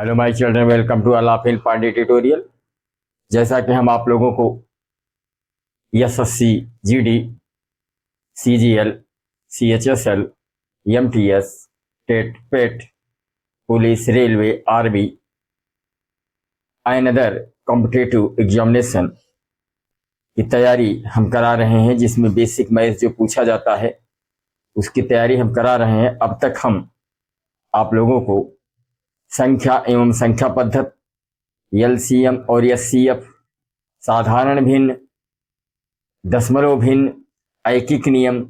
Hello my children, welcome to अलाफिल Pandey tutorial. जैसा कि हम आप लोगों को SSC, GD, CGL, CHSL, MTS, TET, PET, police, railway, army and other competitive examination की तैयारी हम करा रहे हैं, जिसमें बेसिक मैथ जो पूछा जाता है उसकी तैयारी हम करा रहे हैं। अब तक हम आप लोगों को संख्या एवं संख्या पद्धति, एलसीएम और एचसीएफ, साधारण भिन्न, दशमलव भिन्न, ऐकिक नियम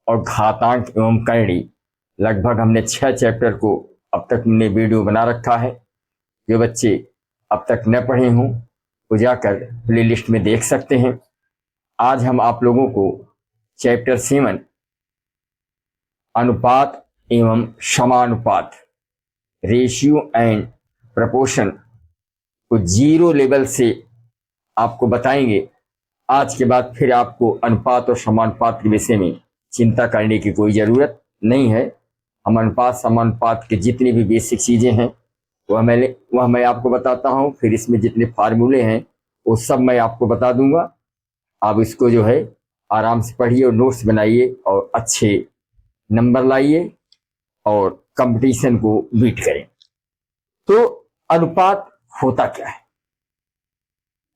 और घातांक एवं करणी, लगभग हमने 6 चैप्टर को अब तक हमने वीडियो बना रखा है। जो बच्चे अब तक न पढ़े हों वो जाकर प्लेलिस्ट में देख सकते हैं। आज हम आप लोगों को चैप्टर 7 अनुपात एवं समानुपात, रेशियो एंड प्रपोर्शन को 0 लेवल से आपको बताएंगे। आज के बाद फिर आपको अनुपात और समानुपात के विषय में चिंता करने की कोई ज़रूरत नहीं है। हम अनुपात समानुपात के जितनी भी बेसिक चीज़ें हैं वह मैं आपको बताता हूँ। फिर इसमें जितने फार्मूले हैं वो सब मैं आपको बता दूंगा। आप इसको जो है आराम से पढ़िए और नोट्स बनाइए और अच्छे नंबर लाइए और कंपटीशन को बीट करें। तो अनुपात होता क्या है?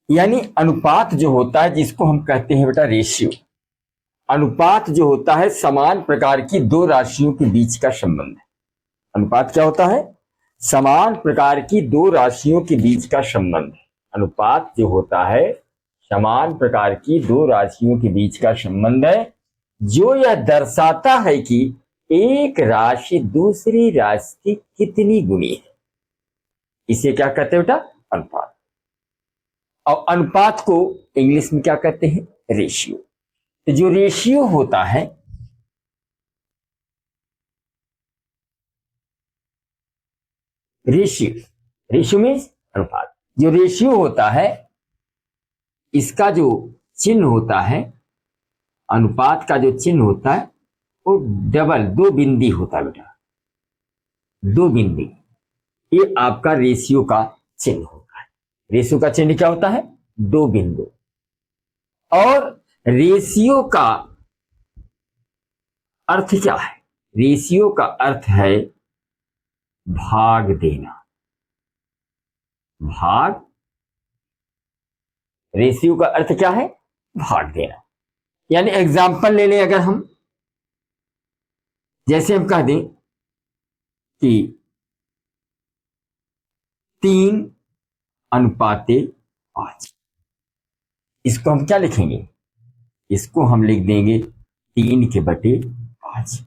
यानी अनुपात जो होता है, जिसको हम कहते हैं बेटा रेशियो। अनुपात जो होता है समान प्रकार की दो राशियों के बीच का संबंध है। अनुपात क्या होता है? समान प्रकार की दो राशियों के बीच का संबंध है। अनुपात जो होता है समान प्रकार की दो राशियों के बीच का संबंध है, जो यह दर्शाता है कि एक राशि दूसरी राशि की कितनी गुनी है। इसे क्या कहते हैं बेटा? अनुपात। और अनुपात को इंग्लिश में क्या कहते हैं? रेशियो। तो जो रेशियो होता है, रेशियो मीन्स अनुपात। जो रेशियो होता है इसका जो चिन्ह होता है, अनुपात का जो चिन्ह होता है वो डबल, दो बिंदी होता है बेटा, दो बिंदी। ये आपका रेशियो का चिन्ह होता है। रेशियो का चिन्ह क्या होता है? दो बिंदु। और रेशियो का अर्थ क्या है? रेशियो का अर्थ है भाग देना। भाग, रेशियो का अर्थ क्या है? भाग देना। यानी एग्जाम्पल ले लें, अगर हम जैसे हम कह दें कि 3:5, इसको हम क्या लिखेंगे? इसको हम लिख देंगे 3/5।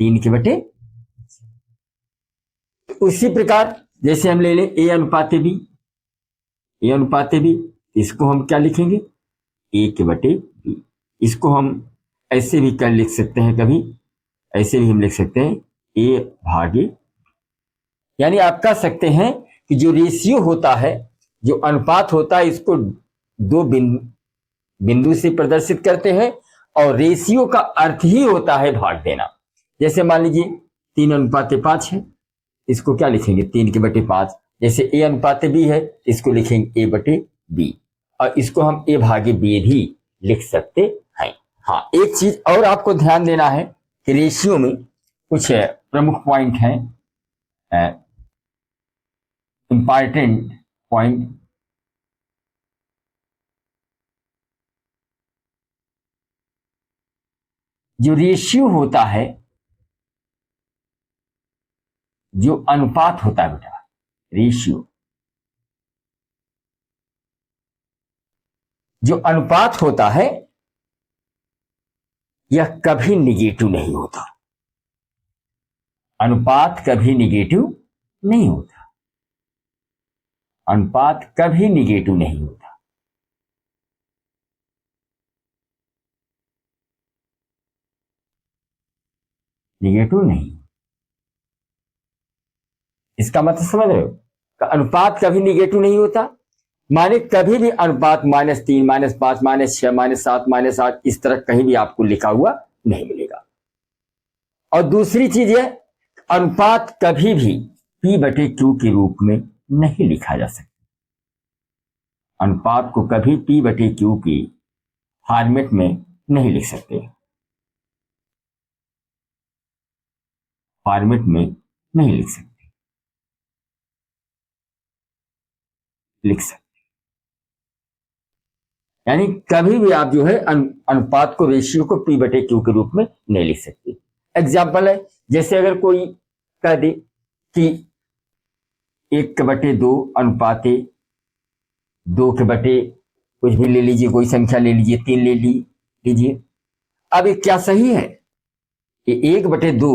3/5। उसी प्रकार जैसे हम ले लें A/B, A/B, इसको हम क्या लिखेंगे? 1/B। इसको हम ऐसे भी कर लिख सकते हैं, कभी ऐसे भी हम लिख सकते हैं A/, यानी आप कह सकते हैं कि जो रेशियो होता है, जो अनुपात होता है, इसको दो बिंदु से प्रदर्शित करते हैं। और रेशियो का अर्थ ही होता है भाग देना। जैसे मान लीजिए 3:5 है, इसको क्या लिखेंगे? 3/5। जैसे A/B है, इसको लिखेंगे A/B। और इसको हम A/B भी लिख सकते हैं। हाँ, एक चीज और आपको ध्यान देना है कि रेशियो में कुछ प्रमुख पॉइंट हैं, इंपॉर्टेंट पॉइंट। जो रेशियो होता है, जो अनुपात होता है बेटा, रेशियो, जो अनुपात होता है यह कभी निगेटिव नहीं होता। अनुपात कभी निगेटिव नहीं होता। अनुपात कभी निगेटिव नहीं होता। निगेटिव नहीं। इसका मतलब समझ रहे हो? अनुपात कभी निगेटिव नहीं होता, माने कभी भी अनुपात -3, -5, -6, -7, -8 इस तरह कहीं भी आपको लिखा हुआ नहीं मिलेगा। और दूसरी चीज है, अनुपात कभी भी P/Q के रूप में नहीं लिखा जा सकता। अनुपात को कभी P/Q की फॉर्मेट में नहीं लिख सकते, फॉर्मेट में नहीं लिख सकते, लिख सकते यानी कभी भी आप जो है अनुपात को, रेशियो को P/Q के रूप में नहीं लिख सकते। एग्जाम्पल है, जैसे अगर कोई कह दे कि 1/2 अनुपाते 2 के बटे कुछ भी ले लीजिए, कोई संख्या ले लीजिए, 3 ले लीजिए। अब ये क्या सही है? ये 1/2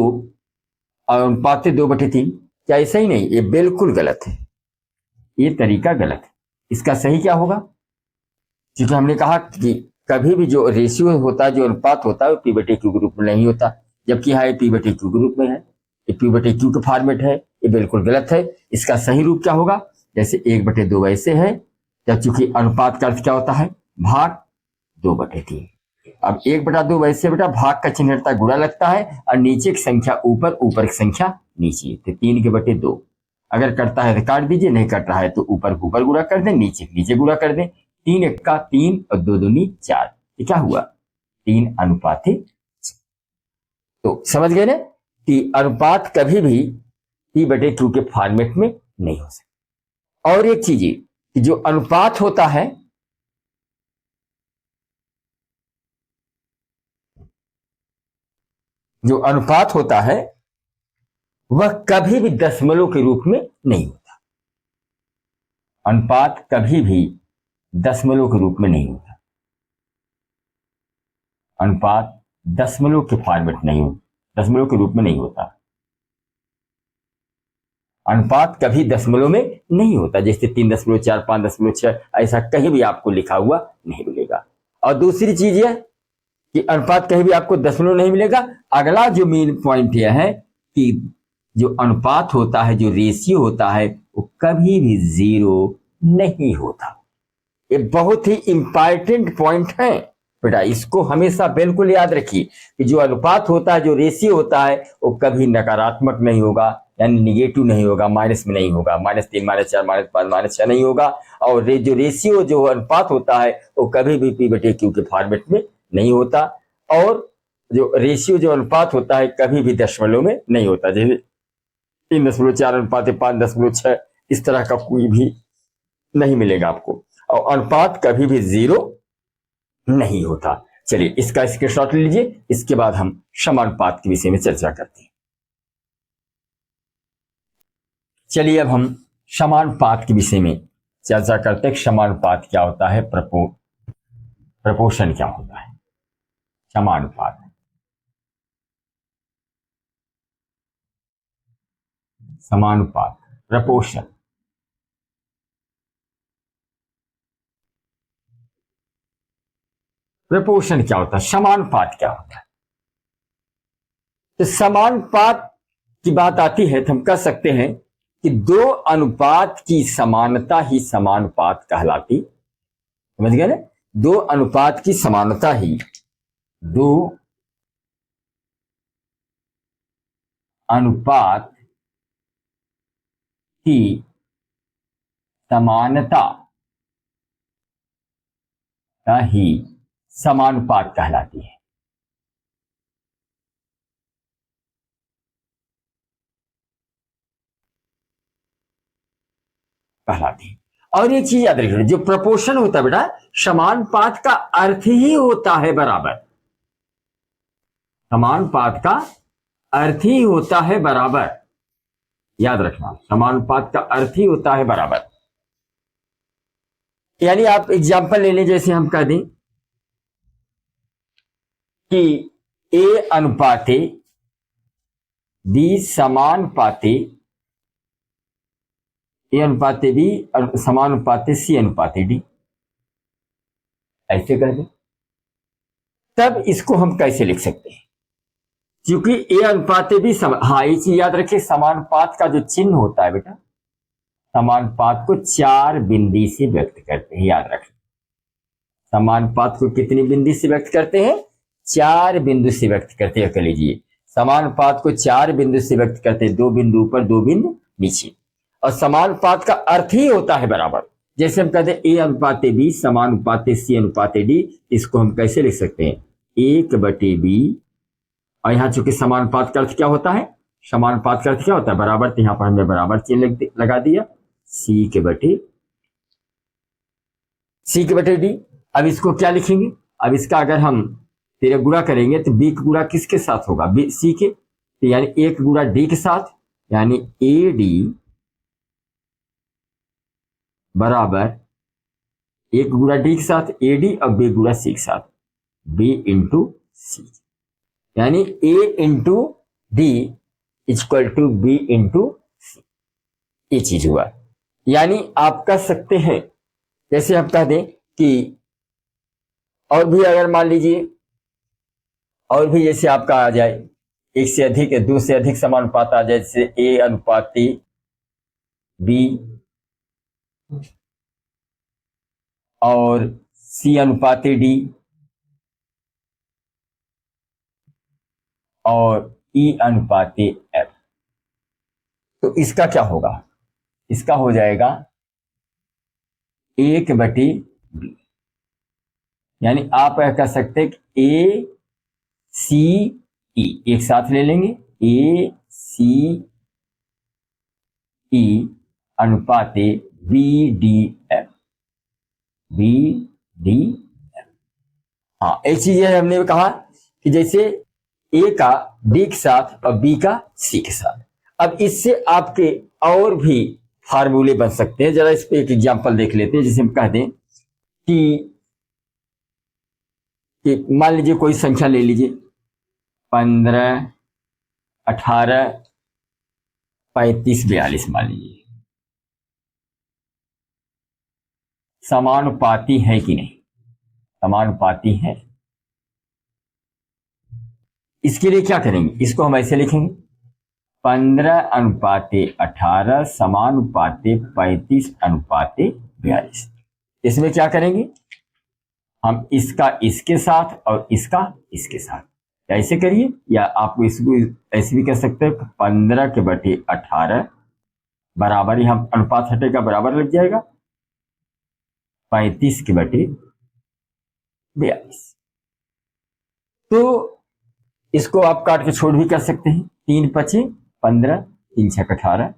और अनुपाते 2/3, क्या ये सही नहीं? ये बिल्कुल गलत है, ये तरीका गलत है। इसका सही क्या होगा? क्योंकि हमने कहा कि कभी भी जो रेशियो होता है, जो अनुपात होता है, वो P/Q के रूप में नहीं होता, जबकि यहाँ P/Q के रूप में है, ये P/Q का फॉर्मेट है, ये बिल्कुल गलत है। इसका सही रूप क्या होगा? जैसे 1/2 वैसे है, जब चूंकि अनुपात का अर्थ क्या होता है? भाग 2/3। अब 1/2 वैसे बेटा भाग का चिन्ह रहता है, गुणा लगता है, और नीचे की संख्या ऊपर, ऊपर की संख्या नीचे, तो 3/2। अगर करता है तो काट दीजिए, नहीं कट रहा है तो ऊपर ऊपर गुणा कर दें, नीचे गुणा कर दें। 3 1 3 और 2 दूनी 4, ये क्या हुआ? 3 अनुपात है। तो समझ गए ना कि अनुपात कभी भी P/Q के फॉर्मेट में नहीं हो सकता। और एक चीज कि जो अनुपात होता है, जो अनुपात होता है वह कभी भी दशमलव के रूप में नहीं होता। अनुपात कभी भी दशमलव के रूप में नहीं होता। अनुपात दशमलव के फॉर्मेट नहीं होता, दशमलव के रूप में नहीं होता। अनुपात कभी दशमलव में नहीं होता, जैसे 3.4 5.6 ऐसा कहीं भी आपको लिखा हुआ नहीं मिलेगा। और दूसरी चीज यह कि अनुपात कहीं भी आपको दशमलव नहीं मिलेगा। अगला जो मेन पॉइंट यह है कि जो अनुपात होता है, जो रेशियो होता है, वो कभी भी 0 नहीं होता। ये बहुत ही इंपॉर्टेंट पॉइंट है बेटा, इसको हमेशा बिल्कुल याद रखिए कि जो अनुपात होता है, जो रेशियो होता है, वो कभी नकारात्मक नहीं होगा, यानी निगेटिव नहीं होगा, माइनस में नहीं होगा, -3 -4 -5 -6 नहीं होगा। और जो रेशियो, जो अनुपात होता है, वो कभी भी P/Q के फॉर्मेट में नहीं होता। और जो रेशियो, जो अनुपात होता है, कभी भी दशमलव में नहीं होता, जैसे 3.4 अनुपात 5.6, इस तरह का कोई भी नहीं मिलेगा आपको। और अनुपात कभी भी 0 नहीं होता। चलिए इसका स्क्रीनशॉट ले लीजिए, इसके बाद हम समानुपात के विषय में चर्चा करते हैं। चलिए अब हम समानुपात के विषय में चर्चा करते हैं। समानुपात क्या होता है, प्रपोर्शन क्या होता है। समानुपात, समानुपात, प्रपोर्शन। प्रपोर्शन क्या होता है, समानुपात क्या होता है? तो समानुपात की बात आती है तो हम कह सकते हैं कि दो अनुपात की समानता ही समानुपात कहलाती। समझ गए ना? दो अनुपात की समानता ही, दो अनुपात की समानता का ही समानुपात कहलाती है। कहलाती है। और एक चीज याद रखिए, जो प्रोपोर्शन होता है बेटा, समानुपात का अर्थ ही होता है बराबर। समानुपात का अर्थ ही होता है बराबर, याद रखना, समानुपात का अर्थ ही होता है बराबर। यानी आप एग्जाम्पल ले लें, जैसे हम कह दें कि A अनुपाते B समानुपाते, A अनुपाते B समानुपाते C अनुपाते D, ऐसे कर दें। तब इसको हम कैसे लिख सकते हैं? क्योंकि A अनुपाते B हाँ, ये चीज याद रखिए, समानुपात का जो चिन्ह होता है बेटा, समानुपात को 4 बिंदी से व्यक्त करते हैं, याद रखें। समानुपात को कितनी बिंदी से व्यक्त करते हैं? 4 बिंदु से व्यक्त करते हैं। कह लीजिए समानुपात को 4 बिंदु से व्यक्त करते हैं, 2 बिंदु ऊपर 2 बिंदु नीचे। और समानुपात का अर्थ ही होता है बराबर। जैसे हम कहते हैं ए अनुपात बी समानुपात सी अनुपात डी, इसको हम कैसे लिख सकते हैं, 1/b। और यहाँ चूंकि समानुपात का अर्थ क्या होता है, समानुपात का अर्थ क्या होता है, बराबर, तो यहाँ पर हमने बराबर चिन्ह लगा दिया, सी के बटे डी। अब इसको क्या लिखेंगे, अब इसका अगर हम तेरे गुणा करेंगे तो बी का गुणा किसके साथ होगा, बी सी के, तो यानी एक गुणा डी के साथ, यानी ए डी बराबर एक गुणा डी के साथ ए डी और बी गुणा सी के साथ बी इंटू सी, यानी A into D equal to B into C, ये चीज हुआ। यानी आप कह सकते हैं, जैसे हम कह दें कि और भी अगर मान लीजिए और भी जैसे आपका आ जाए एक से अधिक, दो से अधिक समानुपात आ जाए, जैसे ए अनुपात बी और सी अनुपात डी और ई अनुपात एफ, तो इसका क्या होगा, इसका हो जाएगा 1/b। यानी आप कह सकते हैं कि ए सी ई एक साथ ले लेंगे, ए सी ई अनुपात B D F, B D F. हाँ, एक चीज है हमने कहा कि जैसे ए का डी के साथ और बी का सी के साथ। अब इससे आपके और भी फार्मूले बन सकते हैं। जरा इस पे एक एग्जांपल देख लेते हैं। जैसे हम कह दें कि मान लीजिए कोई संख्या ले लीजिए 15, 18, 35, 42 मान लीजिए, समानुपाती है कि नहीं, समानुपाती है। इसके लिए क्या करेंगे, इसको हम ऐसे लिखेंगे 15/18 समानुपात 35/42। इसमें क्या करेंगे, हम इसका इसके साथ और इसका इसके साथ ऐसे करिए, या आप इसको ऐसे भी कर सकते हैं 15/18 बराबर, हम अनुपात हटेगा बराबर लग जाएगा 35/42। तो इसको आप काट के छोड़ भी कर सकते हैं, 3×5 = 15, 3×6 = 18,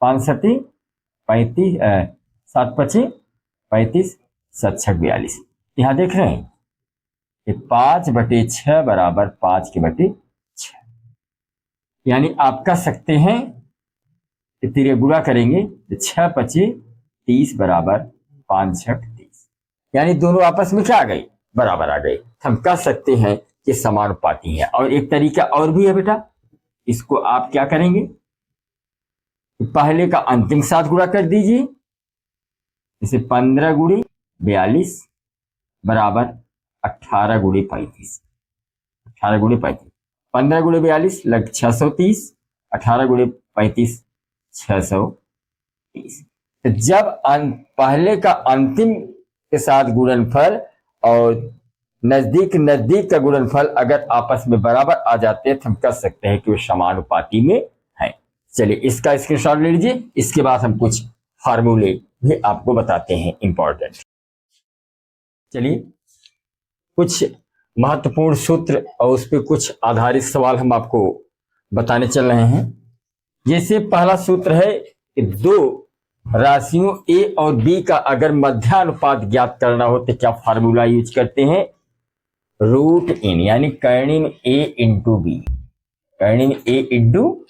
5×7 = 35, 7×5 = 35, 7×6 = 42। यहां देख रहे हैं 5/6 बराबर 5/6। यानी आप कह सकते हैं कि तेरे गुणा करेंगे तो 6×5 = 30 बराबर 5×6 = 30, यानी दोनों आपस में क्या आ गई, बराबर आ गई। हम कह सकते हैं कि समानुपाती है। और एक तरीका और भी है बेटा, इसको आप क्या करेंगे, पहले का अंतिम साथ गुणा कर दीजिए, जैसे 15 × 42 बराबर 18 × 35, 18 × 35, 15 × 42 लग 630, 18 × 35 630। तो जब पहले का अंतिम के साथ गुणनफल और नजदीक का गुणनफल अगर आपस में बराबर आ जाते हैं तो हम कह सकते हैं कि वो समानुपाती में है। चलिए इसका स्क्रीनशॉट ले लीजिए। इसके बाद हम कुछ फार्मूले भी आपको बताते हैं इंपॉर्टेंट। चलिए कुछ महत्वपूर्ण सूत्र और उस पर कुछ आधारित सवाल हम आपको बताने चल रहे हैं। जैसे पहला सूत्र है कि दो राशियों ए और बी का अगर मध्यानुपात ज्ञात करना हो तो क्या फार्मूला यूज करते हैं, √n, यानी कर्णिम ए इंटू बी, कर्णिम ए इंटू।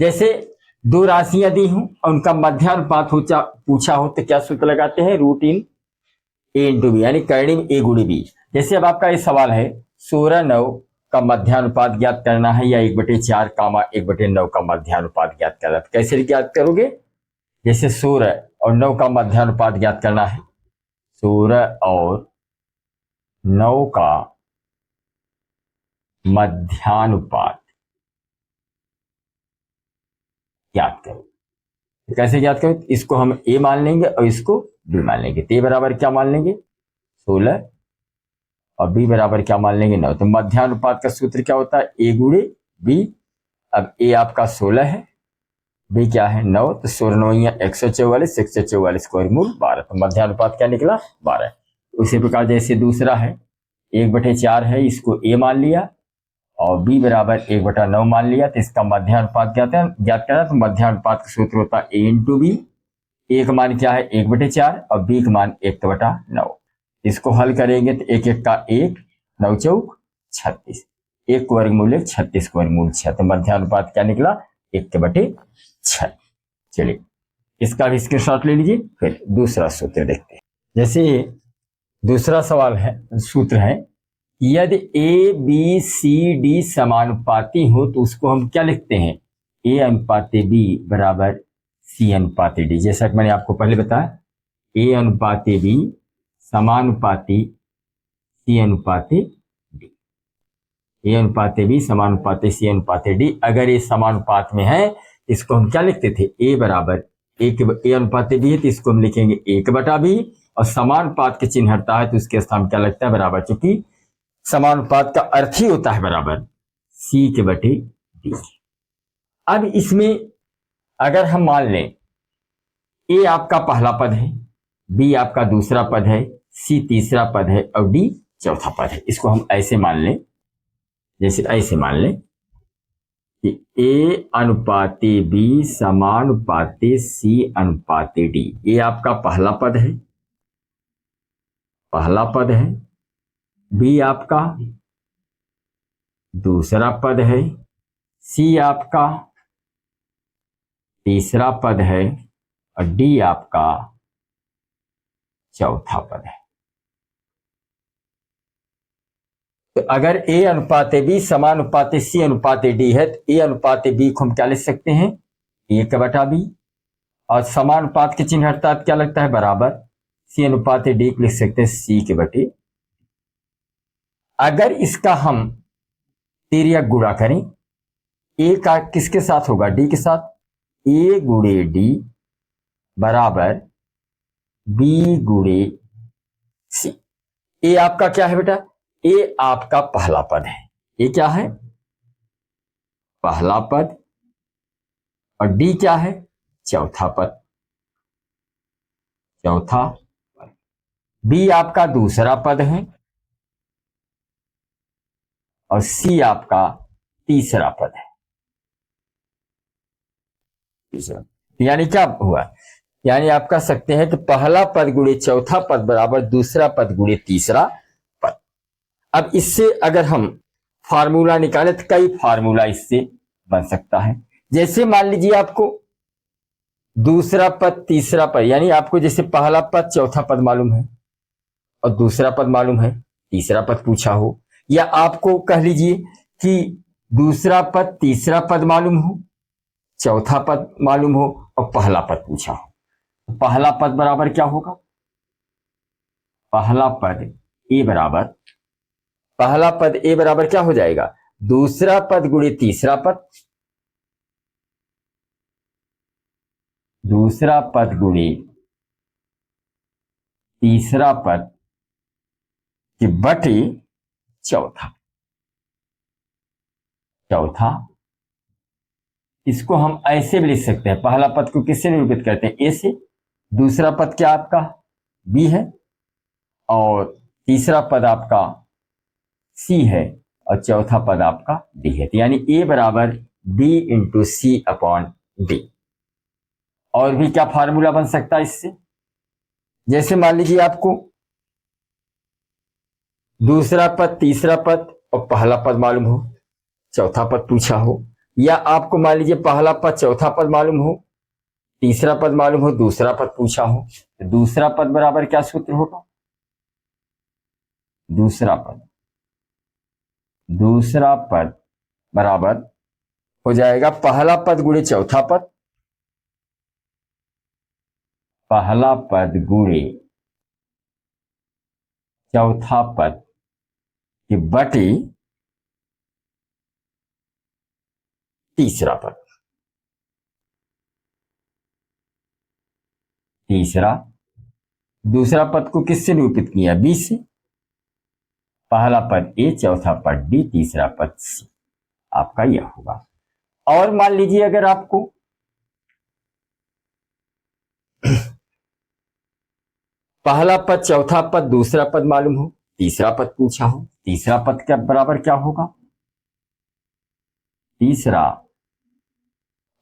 जैसे दो राशियां दी हूं और उनका मध्यानुपात पूछा हो तो क्या सूत्र लगाते हैं, √n ए इंटू बी, यानी कर्णिम ए × बी। जैसे अब आपका ये सवाल है 16/9 का मध्यानुपात ज्ञात करना है, या 1/4 1/9 का मध्यानुपात ज्ञात करना है, तो कैसे ज्ञात करोगे। जैसे 16 और 9 का मध्यानुपात ज्ञात करना है, 16 और 9 का मध्यानुपात ज्ञात करो। तो कैसे ज्ञात करो, इसको हम ए मान लेंगे और इसको बी मान लेंगे। तो ए बराबर क्या मान लेंगे, 16, और बी बराबर क्या मान लेंगे, 9। तो मध्यानुपात का सूत्र क्या होता है, ए × बी। अब ए आपका 16 है बी क्या है 9, तो 16 9 144, 144 स्क्वायर मूल 12, तो मध्यानुपात क्या निकला 12। उसी प्रकार जैसे दूसरा है 1/4 है, इसको ए मान लिया और b बराबर 1/9 मान लिया, तो इसका मध्यानुपात ज्ञात करना। तो मध्यानुपात का सूत्र होता है a इंटू बी। ए का मान क्या है 1/4 और बी का मान 1/9। इसको हल करेंगे तो 1 1 का 1, 9 चौक 36, 1 वर्गमूल 1, 36 वर्गमूल 6, तो मध्यानुपात क्या निकला 1/6। चलिए इसका भी स्क्रीनशॉट ले लीजिए। फिर दूसरा सूत्र देखते हैं। जैसे दूसरा सवाल है, सूत्र है, यदि ए बी सी डी समानुपाती हो तो उसको हम क्या लिखते हैं, ए अनुपाते बी बराबर सी अनुपाते डी। जैसा कि मैंने आपको पहले बताया, ए अनुपाते बी समानुपाती सी अनुपाते डी। ए अनुपाते बी समानुपाती सी अनुपाते डी। अगर ये समानुपात में है, इसको हम क्या लिखते थे, ए बराबर ए अनुपाते बी है तो इसको हम लिखेंगे 1/बी, और समानुपात के चिन्ह हटता है तो उसके स्थान क्या लगता है बराबर, चूंकि समानुपात का अर्थ ही होता है बराबर C/D। अब इसमें अगर हम मान लें ए आपका पहला पद है, बी आपका दूसरा पद है, सी तीसरा पद है और डी चौथा पद है, इसको हम ऐसे मान लें, जैसे ऐसे मान लें कि ए अनुपाते बी समानुपाते सी अनुपाते डी। ए आपका पहला पद है, बी आपका दूसरा पद है, सी आपका तीसरा पद है और डी आपका चौथा पद है। तो अगर ए अनुपाते बी समानुपाते सी अनुपाते डी है तो ए अनुपाते बी को हम क्या लिख सकते हैं 1/बी, और समानुपात के चिन्ह अर्थात क्या लगता है बराबर सी अनुपाते डी को लिख सकते हैं C/D। अगर इसका हम तिर्यक गुणा करें, ए का किसके साथ होगा, डी के साथ, ए गुणे डी बराबर बी गुणे सी। ए आपका क्या है बेटा, ए आपका पहला पद है, ए क्या है पहला पद, और डी क्या है चौथा पद, बी आपका दूसरा पद है और सी आपका तीसरा पद है। यानी क्या हुआ, यानी आप कह सकते हैं कि पहला पद गुणे चौथा पद बराबर दूसरा पद गुणे तीसरा पद। अब इससे अगर हम फार्मूला निकाले तो कई फार्मूला इससे बन सकता है। जैसे मान लीजिए आपको दूसरा पद तीसरा पद, यानी आपको जैसे पहला पद चौथा पद मालूम है और दूसरा पद मालूम है, तीसरा पद पूछा हो, या आपको कह लीजिए कि दूसरा पद तीसरा पद मालूम हो, चौथा पद मालूम हो और पहला पद पूछा हो, तो पहला पद बराबर क्या होगा, पहला पद ए बराबर क्या हो जाएगा, दूसरा पद गुणे तीसरा पद, दूसरा पद गुणे तीसरा पद की बटे चौथा। इसको हम ऐसे भी लिख सकते हैं, पहला पद को किससे निरूपित करते हैं, ए से, दूसरा पद क्या आपका बी है और तीसरा पद आपका सी है और चौथा पद आपका डी है, यानी ए बराबर बी इंटू सी अपॉन डी। और भी क्या फार्मूला बन सकता है इससे, जैसे मान लीजिए आपको दूसरा पद तीसरा पद और पहला पद मालूम हो, चौथा पद पूछा हो, या आपको मान लीजिए पहला पद चौथा पद मालूम हो, तीसरा पद मालूम हो, दूसरा पद पूछा हो, तो दूसरा पद बराबर क्या सूत्र होगा, दूसरा पद बराबर हो जाएगा पहला पद गुणे चौथा पद, पहला पद गुणे चौथा पद की बटे तीसरा पद। दूसरा पद को किससे निरूपित किया, बी से, पहला पद ए, चौथा पद डी, तीसरा पद सी, आपका यह होगा। और मान लीजिए अगर आपको पहला पद, चौथा पद, दूसरा पद मालूम हो, तीसरा पद पूछा हो, तीसरा पद क्या बराबर क्या होगा? तीसरा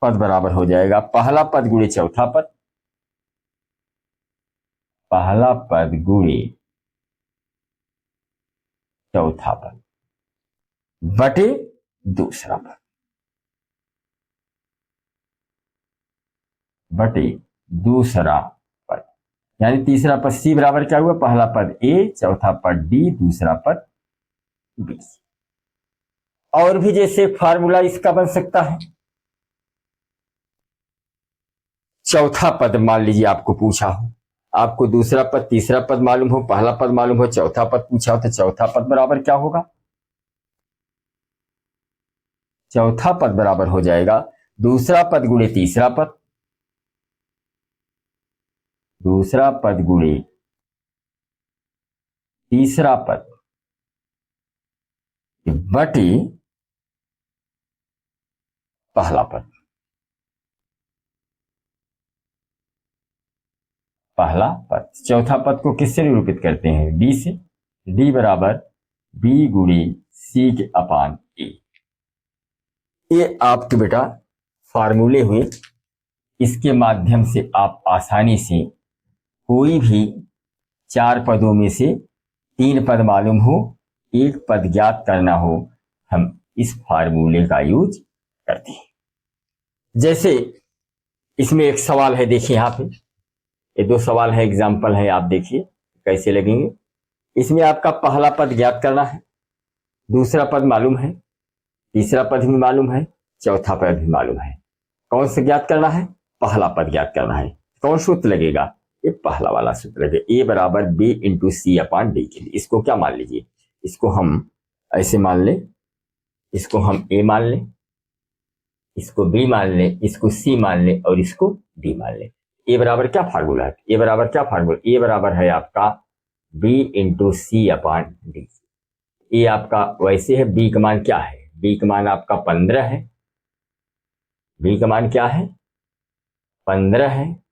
पद बराबर हो जाएगा पहला पद गुणे चौथा पद, पहला पद गुणे चौथा पद बटे दूसरा पद बटे दूसरा पद। यानी तीसरा पद सी बराबर क्या हुआ? पहला पद ए, चौथा पद डी, दूसरा पद बी। और भी जैसे फार्मूला इसका बन सकता है, चौथा पद मान लीजिए आपको पूछा हो, आपको दूसरा पद तीसरा पद मालूम हो, पहला पद मालूम हो, चौथा पद पूछा हो, तो चौथा पद बराबर क्या होगा? चौथा पद बराबर हो जाएगा दूसरा पद गुणे तीसरा पद, दूसरा पद गुणे तीसरा पद बटे पहला पद, पहला पद। चौथा पद को किससे निरूपित करते हैं? डी से। डी बराबर बी गुणे सी के अपान ए। ये आपके बेटा फार्मूले हुए, इसके माध्यम से आप आसानी से कोई भी चार पदों में से तीन पद मालूम हो, एक पद ज्ञात करना हो, हम इस फार्मूले का यूज करते हैं। जैसे इसमें एक सवाल है, देखिए यहां पे ये दो सवाल है, एग्जाम्पल है, आप देखिए कैसे लगेंगे। इसमें आपका पहला पद ज्ञात करना है, दूसरा पद मालूम है, तीसरा पद भी मालूम है, चौथा पद भी मालूम है। कौन सा ज्ञात करना है? पहला पद ज्ञात करना है। कौन सूत्र लगेगा? ये पहला वाला सूत्र लगेगा, ए बराबर बी इंटू सी अपान डी के लिए। इसको क्या मान लीजिए? इसको हम ऐसे मान लें, इसको हम ए मान लें, इसको बी मान लें, इसको सी मान लें और इसको डी मान लें। ए बराबर क्या फार्मूला है? ए बराबर क्या फार्मूला? ए बराबर है आपका बी इंटू सी अपान डी। ए आपका वैसे है, बी का मान क्या है? बी का मान आपका 15 है, बी का मान क्या है? 15 है,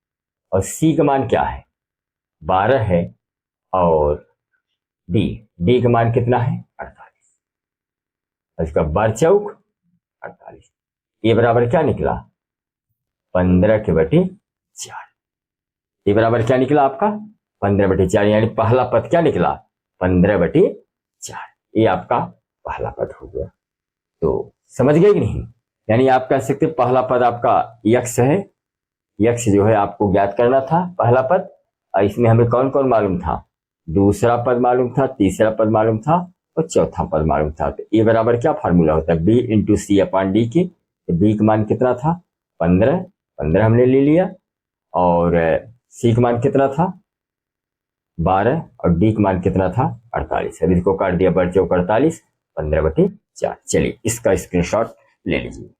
और सी का मान क्या है? 12 है, और डी का मान कितना है? 48। इसका बर चौक 48। ए बराबर क्या निकला? 15 के बटे 4। ये बराबर क्या निकला आपका? 15 बटे 4। यानी पहला पद क्या निकला? 15 बटे 4। ये आपका पहला पद हो गया। तो समझ गए कि नहीं? यानी आप कह सकते पहला पद आपका यक्ष है, यक्ष जो है आपको ज्ञात करना था पहला पद, और इसमें हमें कौन कौन मालूम था? दूसरा पद मालूम था, तीसरा पद मालूम था और चौथा पद मालूम था। तो ये बराबर क्या फार्मूला होता है? बी इंटू सी अपान डी के। बी का मान कितना था? 15 हमने ले लिया, और सी का मान कितना था? 12, और डी का मान कितना था? 48। अब इसको काट दिया, बर चौक 48, 15 बटे 4। चलिए इसका स्क्रीनशॉट ले लीजिए।